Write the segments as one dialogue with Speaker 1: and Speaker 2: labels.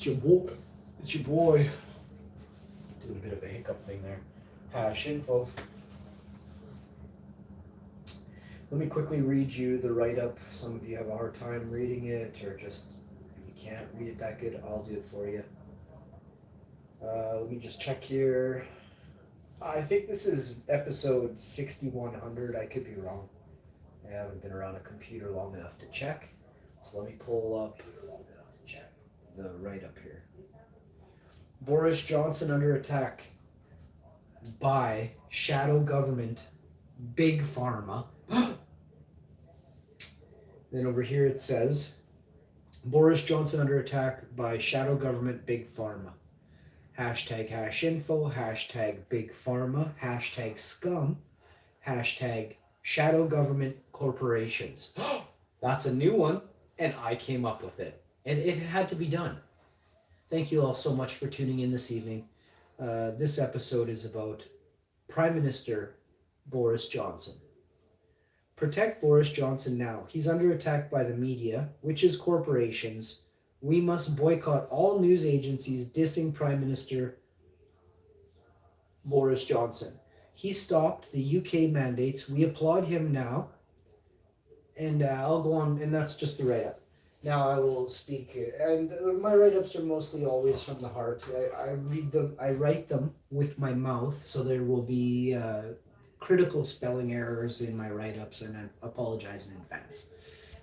Speaker 1: It's your boy. Doing a bit of a hiccup thing there. Hash info. Let me quickly read you the write-up. Some of you have a hard time reading it, or just if you can't read it that good, I'll do it for you. Let me just check here. I think this is episode 6100. I could be wrong. I haven't been around a computer long enough to check. So let me pull up the write-up here. Boris Johnson under attack by shadow government, big pharma. Then over here it says, Boris Johnson under attack by shadow government, big pharma. Hashtag hash info, hashtag big pharma, hashtag scum, hashtag shadow government corporations. That's a new one, and I came up with it. And it had to be done. Thank you all so much for tuning in this evening. This episode is about Prime Minister Boris Johnson. Protect Boris Johnson now. He's under attack by the media, which is corporations. We must boycott all news agencies dissing Prime Minister Boris Johnson. He stopped the UK mandates. We applaud him now. And I'll go on, and that's just the write-up. Now I will speak, and my write-ups are mostly always from the heart. I read them, I write them with my mouth, so there will be critical spelling errors in my write-ups, and I apologize in advance.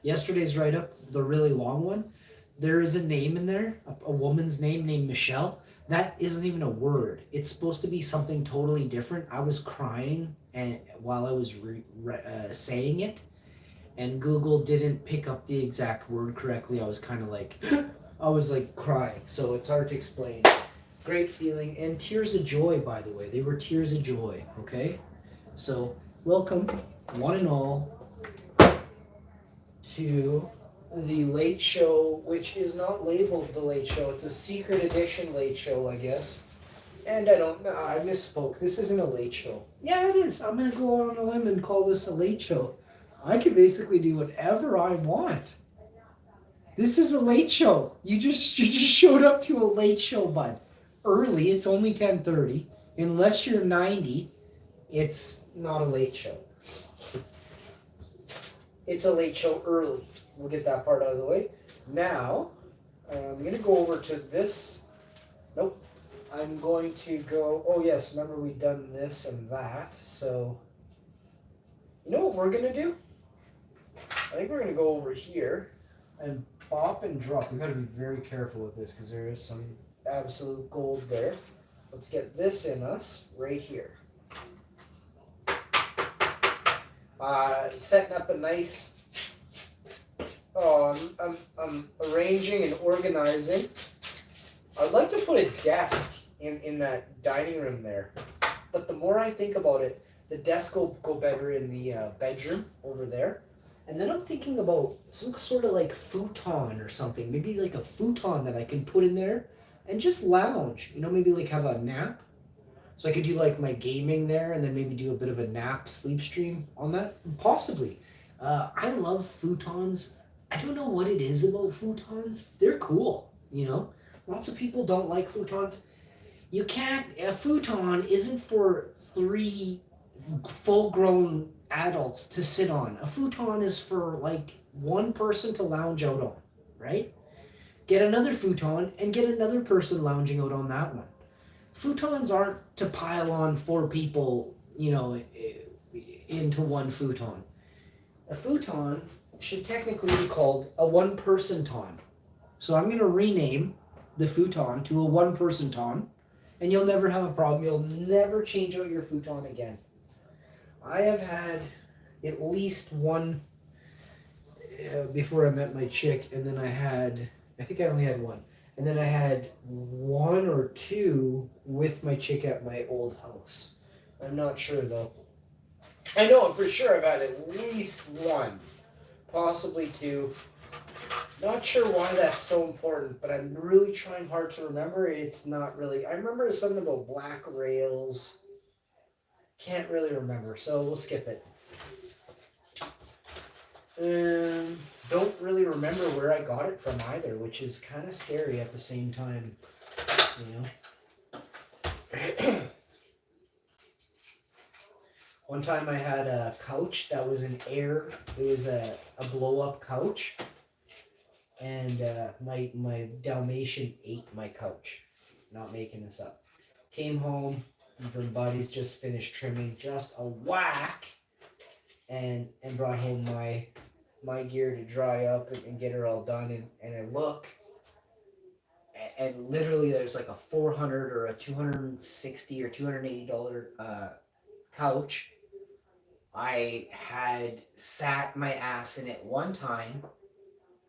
Speaker 1: Yesterday's write-up, the really long one, there is a name in there, a woman's name named Michelle. That isn't even a word. It's supposed to be something totally different. I was crying while I was saying it. And Google didn't pick up the exact word correctly. I was kind of like, I was like crying. So it's hard to explain. Great feeling. And tears of joy, by the way. They were tears of joy, okay? So welcome, one and all, to the Late Show, which is not labeled the Late Show. It's a secret edition Late Show, I guess. And I misspoke. This isn't a Late Show. Yeah, it is. I'm going to go on a limb and call this a Late Show. I can basically do whatever I want. This is a late show. You just showed up to a late show, bud. Early, it's only 10:30. Unless you're 90, it's not a late show. It's a late show early. We'll get that part out of the way. Now, I'm going to go over to this. Nope. I'm going to go, oh yes, remember we've done this and that. So, you know what we're going to do? I think we're going to go over here and pop and drop. We've got to be very careful with this because there is some absolute gold there. Let's get this in us right here. Setting up a nice... Oh, I'm arranging and organizing. I'd like to put a desk in that dining room there. But the more I think about it, the desk will go better in the bedroom over there. And then I'm thinking about some sort of like futon or something. Maybe like a futon that I can put in there and just lounge. You know, maybe like have a nap. So I could do like my gaming there and then maybe do a bit of a nap sleep stream on that. Possibly. I love futons. I don't know what it is about futons. They're cool, you know. Lots of people don't like futons. You can't... A futon isn't for 3 full-grown adults to sit on. A futon is for like 1 person to lounge out on, right? Get another futon and get another person lounging out on that one. Futons aren't to pile on 4 people, you know, into 1 futon. A futon should technically be called a 1-person ton. So I'm going to rename the futon to a 1-person ton, and you'll never have a problem. You'll never change out your futon again. I have had at least 1 before I met my chick, and then I think I only had 1. And then I had 1 or 2 with my chick at my old house. I'm not sure though. I know for sure I've had at least 1, possibly 2. Not sure why that's so important, but I'm really trying hard to remember. It's not really... I remember something about black rails. Can't really remember, so we'll skip it. don't really remember where I got it from either, which is kind of scary at the same time, you know. One time I had a couch that was it was a blow-up couch, and my Dalmatian ate my couch. Not making this up. Came home from buddies, just finished trimming, just a whack, and brought home my gear to dry up and get her all done, and I look, and literally there's like a 400 or a 260 or $280 couch. I had sat my ass in it one time.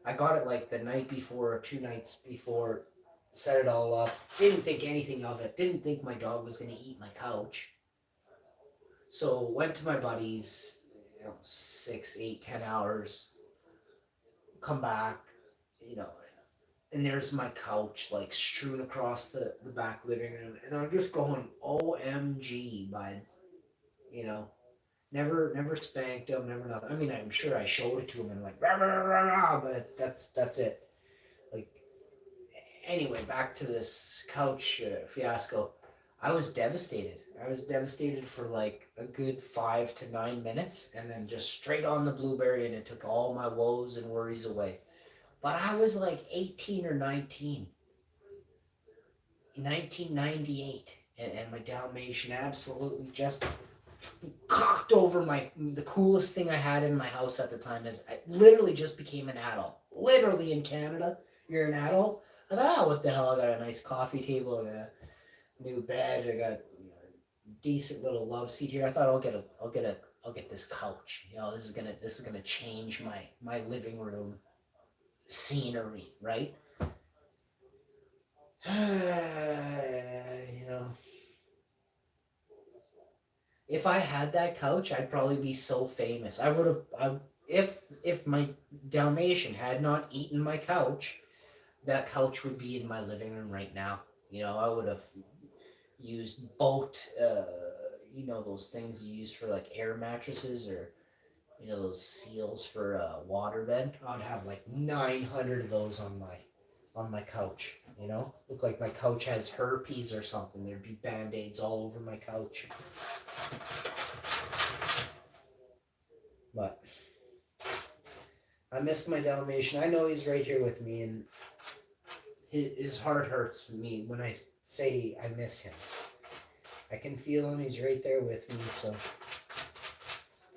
Speaker 1: I got it like the night before or 2 nights before, set it all up. Didn't think anything of it. Didn't think my dog was going to eat my couch. So went to my buddies, 6, 8, 10 hours. Come back, and there's my couch like strewn across the back living room. And I'm just going, OMG, bud. Never spanked him, never nothing. I mean, I'm sure I showed it to him and like, rah, rah, rah, rah, but that's it. Like, anyway, back to this couch fiasco. I was devastated. I was devastated for like a good 5 to 9 minutes, and then just straight on the blueberry, and it took all my woes and worries away. But I was like 18 or 19. 1998, and my Dalmatian absolutely just cocked over the coolest thing I had in my house at the time. Is I literally just became an adult. Literally, in Canada, you're an adult. I thought, what the hell? I got a nice coffee table, I got a new bed, I got a decent little love seat here. I thought I'll get this couch. This is gonna change my living room scenery, right? If I had that couch, I'd probably be so famous. If my Dalmatian had not eaten my couch, that couch would be in my living room right now. I would have used boat, those things you use for like air mattresses, or those seals for waterbed. I'd have like 900 of those on my couch. Look like my couch has herpes or something. There'd be band-aids all over my couch. But I miss my Dalmatian. I know he's right here with me, and his heart hurts me when I say I miss him. I can feel him. He's right there with me, so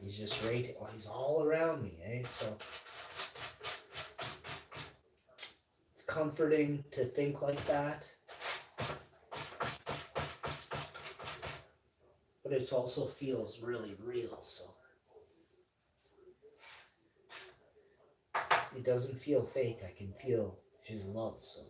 Speaker 1: he's just right. Well, he's all around me, So it's comforting to think like that, but it also feels really real. So it doesn't feel fake. I can feel his love. So.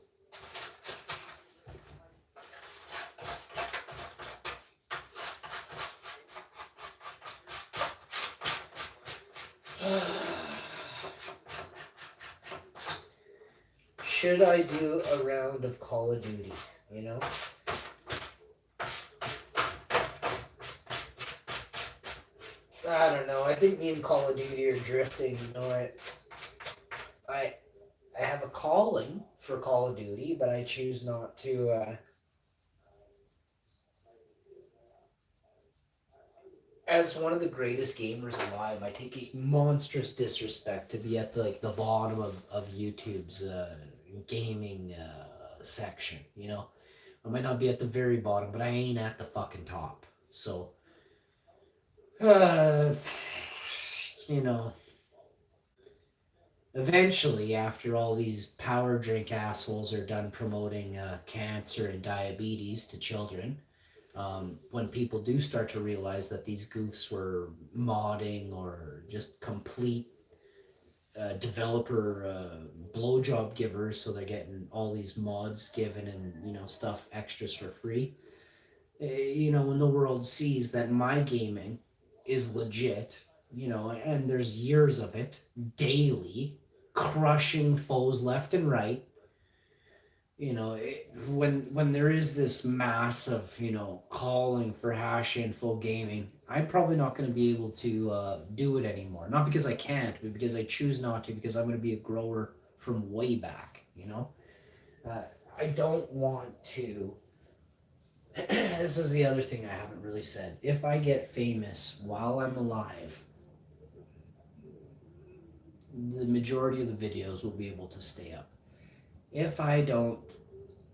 Speaker 1: Should I do a round of Call of Duty? I don't know. I think me and Call of Duty are drifting. I have a calling for Call of Duty, but I choose not to. As one of the greatest gamers alive, I take a monstrous disrespect to be at the bottom of YouTube's gaming section. I might not be at the very bottom, but I ain't at the fucking top. So, eventually, after all these power drink assholes are done promoting cancer and diabetes to children, when people do start to realize that these goofs were modding or just complete developer blowjob givers, so they're getting all these mods given and stuff extras for free. When the world sees that my gaming is legit, and there's years of it daily, crushing foes left and right. When there is this mass of calling for hash info gaming,
Speaker 2: I'm probably not going to be able to do it anymore. Not because I can't, but because I choose not to, because I'm going to be a grower from way back, you know? I don't want to. This is the other thing I haven't really said. If I get famous while I'm alive, the majority of the videos will be able to stay up. If I don't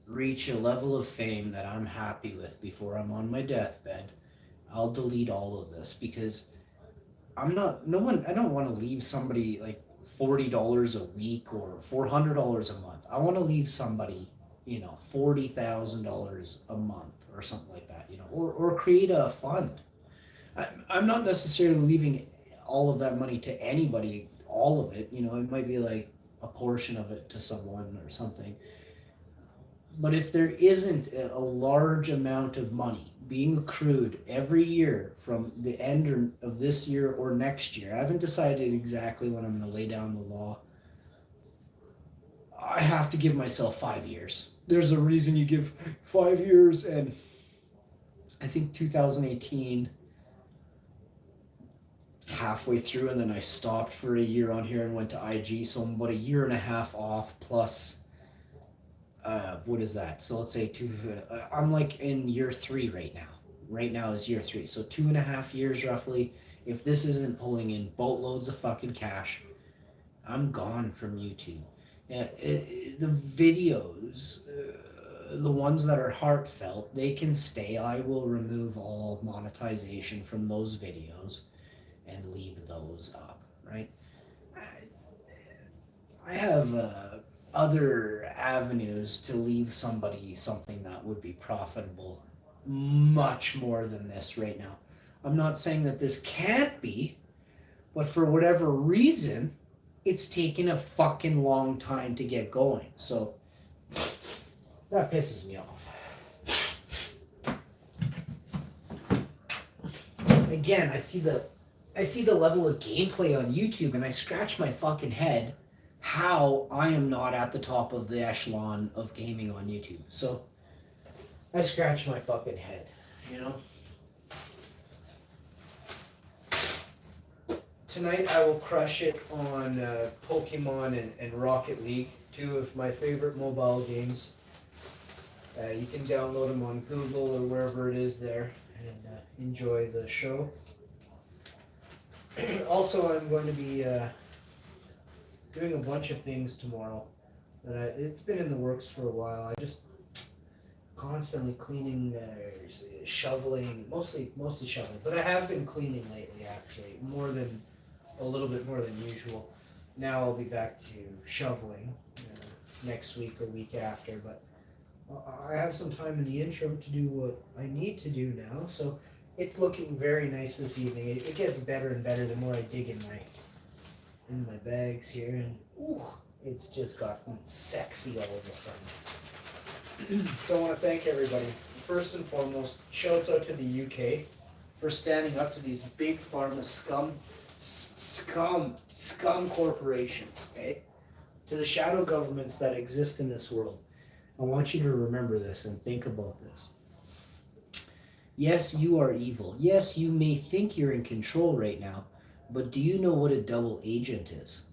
Speaker 2: reach a level of fame that I'm happy with before I'm on my deathbed, I'll delete all of this, because I'm not, no one, I don't want to leave somebody like $40 a week or $400 a month. I want to leave somebody, you know, $40,000 a month or something like that, you know, or create a fund. I'm not necessarily leaving all of that money to anybody, all of it, you know, it might be like a portion of it to someone or something. But if there isn't a large amount of money being accrued every year from the end of this year or next year, I haven't decided exactly when I'm going to lay down the law. I have to give myself 5 years. There's a reason you give 5 years, and I think 2018, halfway through, and then I stopped for a year on here and went to IG, so I'm about a year and a half off, plus what is that? So let's say I'm like in year 3 right now. Right now is year 3. So 2.5 years roughly. If this isn't pulling in boatloads of fucking cash, I'm gone from YouTube. And the videos, the ones that are heartfelt, they can stay. I will remove all monetization from those videos and leave those up, right? I have other avenues to leave somebody something that would be profitable much more than this right now. I'm not saying that this can't be, but for whatever reason, it's taken a fucking long time to get going. So that pisses me off. Again, I see the level of gameplay on YouTube, and I scratch my fucking head how I am not at the top of the echelon of gaming on YouTube. So I scratch my fucking head, you know? Tonight I will crush it on Pokemon and Rocket League, 2 of my favorite mobile games. You can download them on Google or wherever it is there, and enjoy the show. Also, I'm going to be doing a bunch of things tomorrow. It's been in the works for a while. I just constantly cleaning, shoveling, mostly shoveling. But I have been cleaning lately, actually, a little bit more than usual. Now I'll be back to shoveling next week or week after. But I have some time in the interim to do what I need to do now. So it's looking very nice this evening. It gets better and better the more I dig in my bags here, and ooh, it's just gotten sexy all of a sudden. So I want to thank everybody. First and foremost, shouts out to the UK for standing up to these big pharma scum corporations, okay? To the shadow governments that exist in this world. I want you to remember this and think about this. Yes, you are evil. Yes, you may think you're in control right now, but do you know what a double agent is?